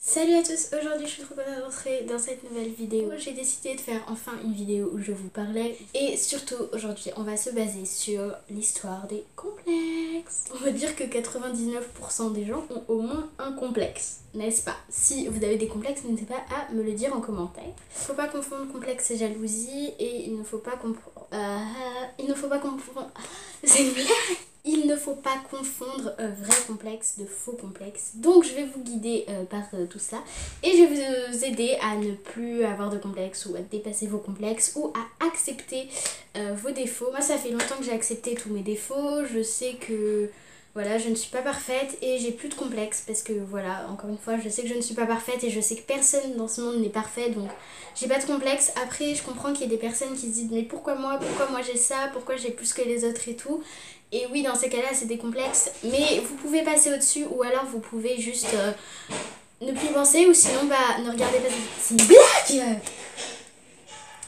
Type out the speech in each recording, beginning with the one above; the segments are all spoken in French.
Salut à tous, aujourd'hui je suis trop contente de rentrer dans cette nouvelle vidéo. J'ai décidé de faire enfin une vidéo où je vous parlais et surtout aujourd'hui on va se baser sur l'histoire des complexes. On va dire que 99% des gens ont au moins un complexe, n'est-ce pas? Si vous avez des complexes, n'hésitez pas à me le dire en commentaire. Faut pas confondre complexe et jalousie et il ne faut pas comprendre... C'est une blague. Il ne faut pas confondre vrai complexe de faux complexe. Donc je vais vous guider par tout ça. Et je vais vous aider à ne plus avoir de complexe ou à dépasser vos complexes ou à accepter vos défauts. Moi ça fait longtemps que j'ai accepté tous mes défauts. Je sais que voilà, je ne suis pas parfaite et j'ai plus de complexe parce que voilà, encore une fois, je sais que je ne suis pas parfaite et je sais que personne dans ce monde n'est parfait, donc j'ai pas de complexe. Après, je comprends qu'il y ait des personnes qui se disent mais pourquoi moi j'ai ça, pourquoi j'ai plus que les autres et tout. Et oui, dans ces cas-là, c'est des complexes, mais vous pouvez passer au-dessus ou alors vous pouvez juste ne plus y penser ou sinon bah ne regardez pas. C'est une blague.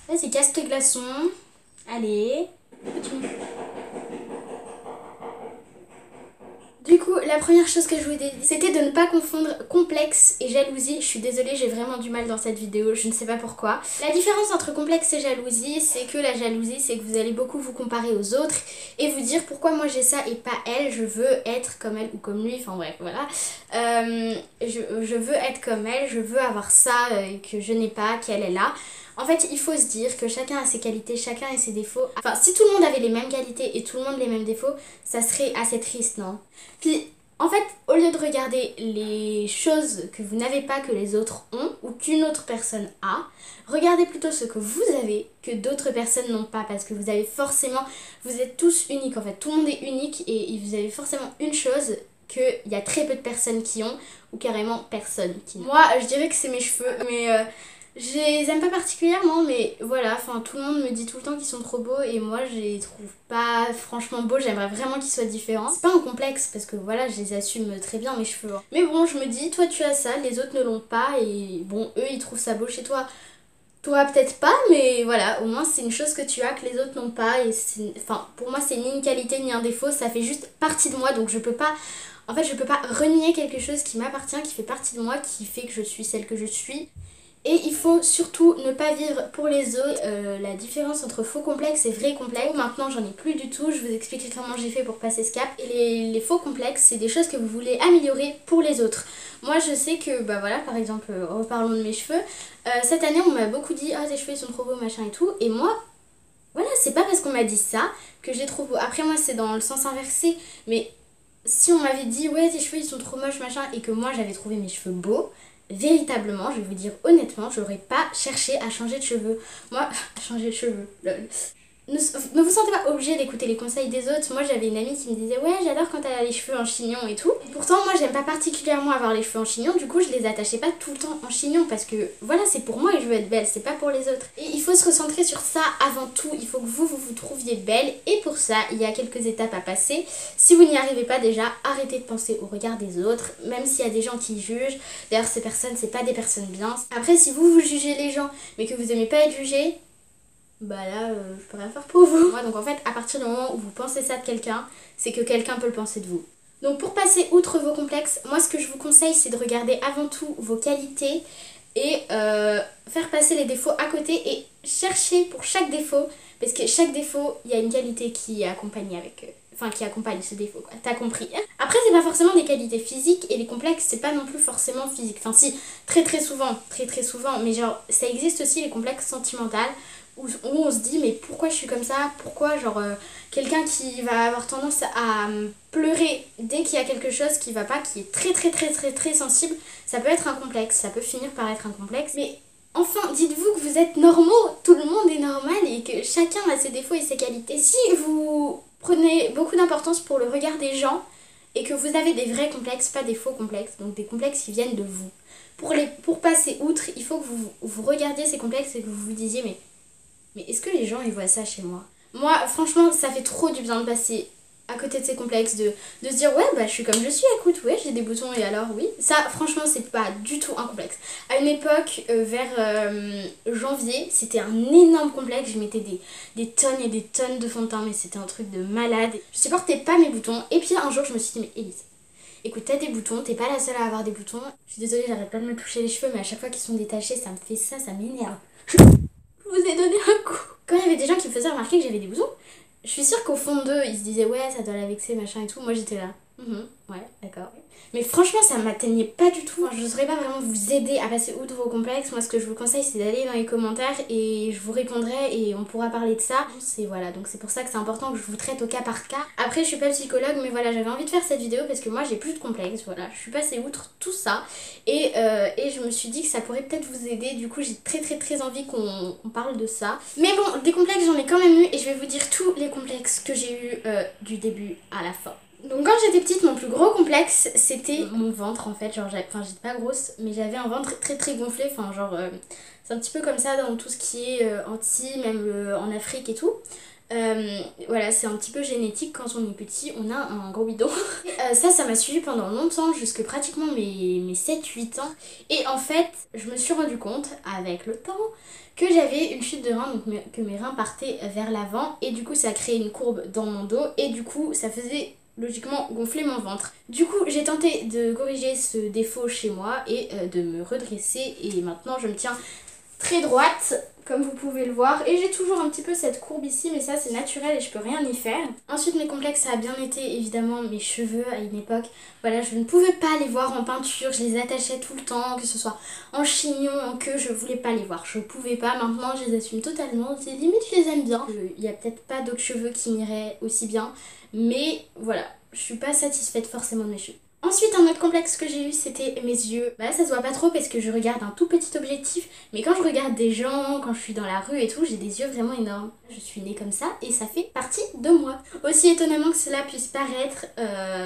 Vas-y, casse tes glaçons. Allez. Du coup, la première chose que je voulais dire, c'était de ne pas confondre complexe et jalousie. Je suis désolée, j'ai vraiment du mal dans cette vidéo, je ne sais pas pourquoi. La différence entre complexe et jalousie, c'est que la jalousie, c'est que vous allez beaucoup vous comparer aux autres et vous dire pourquoi moi j'ai ça et pas elle, je veux être comme elle ou comme lui, enfin bref, voilà. Je veux être comme elle, je veux avoir ça que je n'ai pas, qu'elle est là. En fait, il faut se dire que chacun a ses qualités, chacun a ses défauts. Enfin, si tout le monde avait les mêmes qualités et tout le monde les mêmes défauts, ça serait assez triste, non? Puis, en fait, au lieu de regarder les choses que vous n'avez pas que les autres ont ou qu'une autre personne a, regardez plutôt ce que vous avez que d'autres personnes n'ont pas parce que vous avez forcément, vous êtes tous uniques en fait, tout le monde est unique et vous avez forcément une chose qu'il y a très peu de personnes qui ont ou carrément personne qui n'ont. Moi, je dirais que c'est mes cheveux, mais... je les aime pas particulièrement, mais voilà, enfin tout le monde me dit tout le temps qu'ils sont trop beaux et moi je les trouve pas franchement beaux, j'aimerais vraiment qu'ils soient différents. C'est pas un complexe parce que voilà, je les assume très bien mes cheveux. Mais bon, je me dis, toi tu as ça, les autres ne l'ont pas et bon, eux ils trouvent ça beau chez toi. Toi peut-être pas, mais voilà, au moins c'est une chose que tu as que les autres n'ont pas et enfin pour moi c'est ni une qualité ni un défaut, ça fait juste partie de moi donc je peux pas... En fait je peux pas renier quelque chose qui m'appartient, qui fait partie de moi, qui fait que je suis celle que je suis. Et il faut surtout ne pas vivre pour les autres. La différence entre faux complexes et vrai complexes, maintenant j'en ai plus du tout, je vous explique comment j'ai fait pour passer ce cap. Et les faux complexes, c'est des choses que vous voulez améliorer pour les autres. Moi je sais que, bah voilà, par exemple, reparlons de mes cheveux. Cette année on m'a beaucoup dit, ah tes cheveux ils sont trop beaux, machin et tout. Et moi, voilà, c'est pas parce qu'on m'a dit ça que j'ai trop beau. Après moi c'est dans le sens inversé, mais si on m'avait dit, ouais tes cheveux ils sont trop moches, machin, et que moi j'avais trouvé mes cheveux beaux, véritablement, je vais vous dire honnêtement, j'aurais pas cherché à changer de cheveux. Moi, changer de cheveux, lol. Ne vous sentez pas obligé d'écouter les conseils des autres. Moi j'avais une amie qui me disait ouais j'adore quand elle a les cheveux en chignon et tout. Et pourtant moi j'aime pas particulièrement avoir les cheveux en chignon, du coup je les attachais pas tout le temps en chignon parce que voilà c'est pour moi et je veux être belle, c'est pas pour les autres. Et il faut se recentrer sur ça avant tout, il faut que vous trouviez belle et pour ça il y a quelques étapes à passer. Si vous n'y arrivez pas déjà, arrêtez de penser au regard des autres, même s'il y a des gens qui jugent. D'ailleurs ces personnes c'est pas des personnes bien. Après si vous jugez les gens mais que vous aimez pas être jugé, bah là je peux rien faire pour vous. Moi donc en fait à partir du moment où vous pensez ça de quelqu'un, c'est que quelqu'un peut le penser de vous. Donc pour passer outre vos complexes, moi ce que je vous conseille c'est de regarder avant tout vos qualités et faire passer les défauts à côté et chercher pour chaque défaut, parce que chaque défaut il y a une qualité qui est accompagnée avec enfin qui accompagne ce défaut quoi, t'as compris. Après c'est pas forcément des qualités physiques et les complexes c'est pas non plus forcément physique, enfin si très souvent, mais genre ça existe aussi les complexes sentimentaux où on se dit mais pourquoi je suis comme ça, pourquoi genre quelqu'un qui va avoir tendance à pleurer dès qu'il y a quelque chose qui va pas, qui est très sensible, ça peut être un complexe, ça peut finir par être un complexe. Mais enfin dites-vous que vous êtes normaux, tout le monde est normal et que chacun a ses défauts et ses qualités. Si vous prenez beaucoup d'importance pour le regard des gens et que vous avez des vrais complexes, pas des faux complexes, donc des complexes qui viennent de vous, pour passer outre, il faut que vous regardiez ces complexes et que vous vous disiez mais est-ce que les gens ils voient ça chez moi? Moi franchement ça fait trop du bien de passer à côté de ces complexes, de se dire ouais bah je suis comme je suis, écoute ouais j'ai des boutons et alors oui. Ça franchement c'est pas du tout un complexe. À une époque vers janvier c'était un énorme complexe, je mettais des tonnes et des tonnes de fond de teint mais c'était un truc de malade. Je supportais pas mes boutons et puis un jour je me suis dit mais Elise, Écoute, t'as des boutons, t'es pas la seule à avoir des boutons. Je suis désolée, j'arrête pas de me toucher les cheveux, mais à chaque fois qu'ils sont détachés, ça me fait ça m'énerve. Je vous ai donné un coup. Quand il y avait des gens qui me faisaient remarquer que j'avais des boutons, je suis sûre qu'au fond d'eux, ils se disaient ouais, ça doit la vexer, machin et tout. Moi j'étais là. Ouais, d'accord. Mais franchement, ça m'atteignait pas du tout. Je ne saurais pas vraiment vous aider à passer outre vos complexes. Moi, ce que je vous conseille, c'est d'aller dans les commentaires et je vous répondrai et on pourra parler de ça. C'est voilà, donc c'est pour ça que c'est important que je vous traite au cas par cas. Après, je suis pas psychologue, mais voilà, j'avais envie de faire cette vidéo parce que moi, j'ai plus de complexes. Voilà, je suis passée outre tout ça et je me suis dit que ça pourrait peut-être vous aider. Du coup, j'ai très envie qu'on parle de ça. Mais bon, des complexes, j'en ai quand même eu et je vais vous dire tous les complexes que j'ai eu du début à la fin. Donc quand j'étais petite, mon plus gros complexe, c'était mon ventre en fait. Genre, j'étais pas grosse, mais j'avais un ventre très gonflé. Enfin, genre, c'est un petit peu comme ça dans tout ce qui est anti, même en Afrique et tout. Voilà, c'est un petit peu génétique. Quand on est petit, on a un gros bidon. Ça m'a suivi pendant longtemps, jusque pratiquement mes 7-8 ans. Et en fait, je me suis rendu compte, avec le temps, que j'avais une chute de rein, donc que mes reins partaient vers l'avant. Et du coup, ça a créé une courbe dans mon dos. Et du coup, ça faisait logiquement gonfler mon ventre. Du coup, j'ai tenté de corriger ce défaut chez moi et de me redresser. Et maintenant, je me tiens très droite, comme vous pouvez le voir. Et j'ai toujours un petit peu cette courbe ici, mais ça c'est naturel et je peux rien y faire. Ensuite, mes complexes, ça a bien été évidemment mes cheveux à une époque. Voilà, je ne pouvais pas les voir en peinture, je les attachais tout le temps, que ce soit en chignon, en queue, je voulais pas les voir. Je pouvais pas, maintenant je les assume totalement. Limite, je les aime bien. Il y a peut-être pas d'autres cheveux qui m'iraient aussi bien, mais voilà, je suis pas satisfaite forcément de mes cheveux. Ensuite, un autre complexe que j'ai eu, c'était mes yeux. Bah là, ça se voit pas trop parce que je regarde un tout petit objectif. Mais quand je regarde des gens, quand je suis dans la rue et tout, j'ai des yeux vraiment énormes. Je suis née comme ça et ça fait partie de moi. Aussi étonnamment que cela puisse paraître,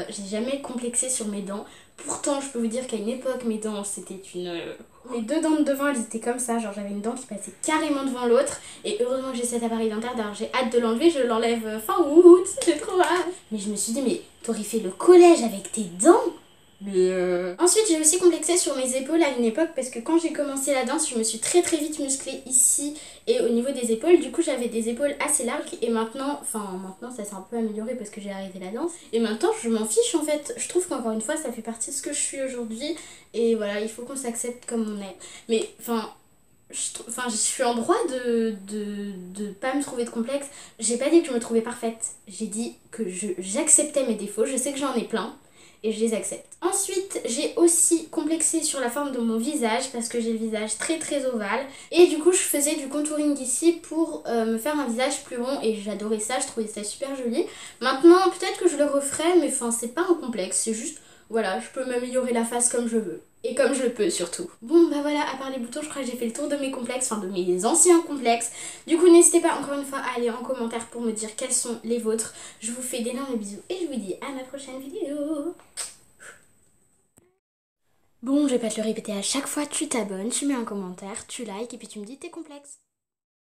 j'ai jamais complexé sur mes dents. Pourtant, je peux vous dire qu'à une époque, mes dents, c'était une... Mes deux dents de devant, elles étaient comme ça. Genre, j'avais une dent qui passait carrément devant l'autre. Et heureusement que j'ai cet appareil dentaire. D'ailleurs, j'ai hâte de l'enlever. Je l'enlève fin août. J'ai trop hâte. Mais je me suis dit, mais t'aurais fait le collège avec tes dents? Mais Ensuite, j'ai aussi complexé sur mes épaules à une époque parce que quand j'ai commencé la danse, je me suis très vite musclée ici et au niveau des épaules. Du coup, j'avais des épaules assez larges et maintenant ça s'est un peu amélioré parce que j'ai arrêté la danse. Et maintenant, je m'en fiche en fait. Je trouve qu'encore une fois, ça fait partie de ce que je suis aujourd'hui et voilà, il faut qu'on s'accepte comme on est. Mais je suis en droit de pas me trouver de complexe. J'ai pas dit que je me trouvais parfaite. J'ai dit que j'acceptais mes défauts. Je sais que j'en ai plein. Et je les accepte. Ensuite, j'ai aussi complexé sur la forme de mon visage parce que j'ai le visage très ovale. Et du coup, je faisais du contouring ici pour me faire un visage plus rond et j'adorais ça, je trouvais ça super joli. Maintenant, peut-être que je le referai, mais c'est pas un complexe, c'est juste, voilà, je peux m'améliorer la face comme je veux. Et comme je le peux surtout. Bon bah voilà, à part les boutons, je crois que j'ai fait le tour de mes complexes, de mes anciens complexes. Du coup, n'hésitez pas encore une fois à aller en commentaire pour me dire quels sont les vôtres. Je vous fais d'énormes bisous et je vous dis à ma prochaine vidéo. Bon, je vais pas te le répéter à chaque fois, tu t'abonnes, tu mets un commentaire, tu likes et puis tu me dis tes complexes.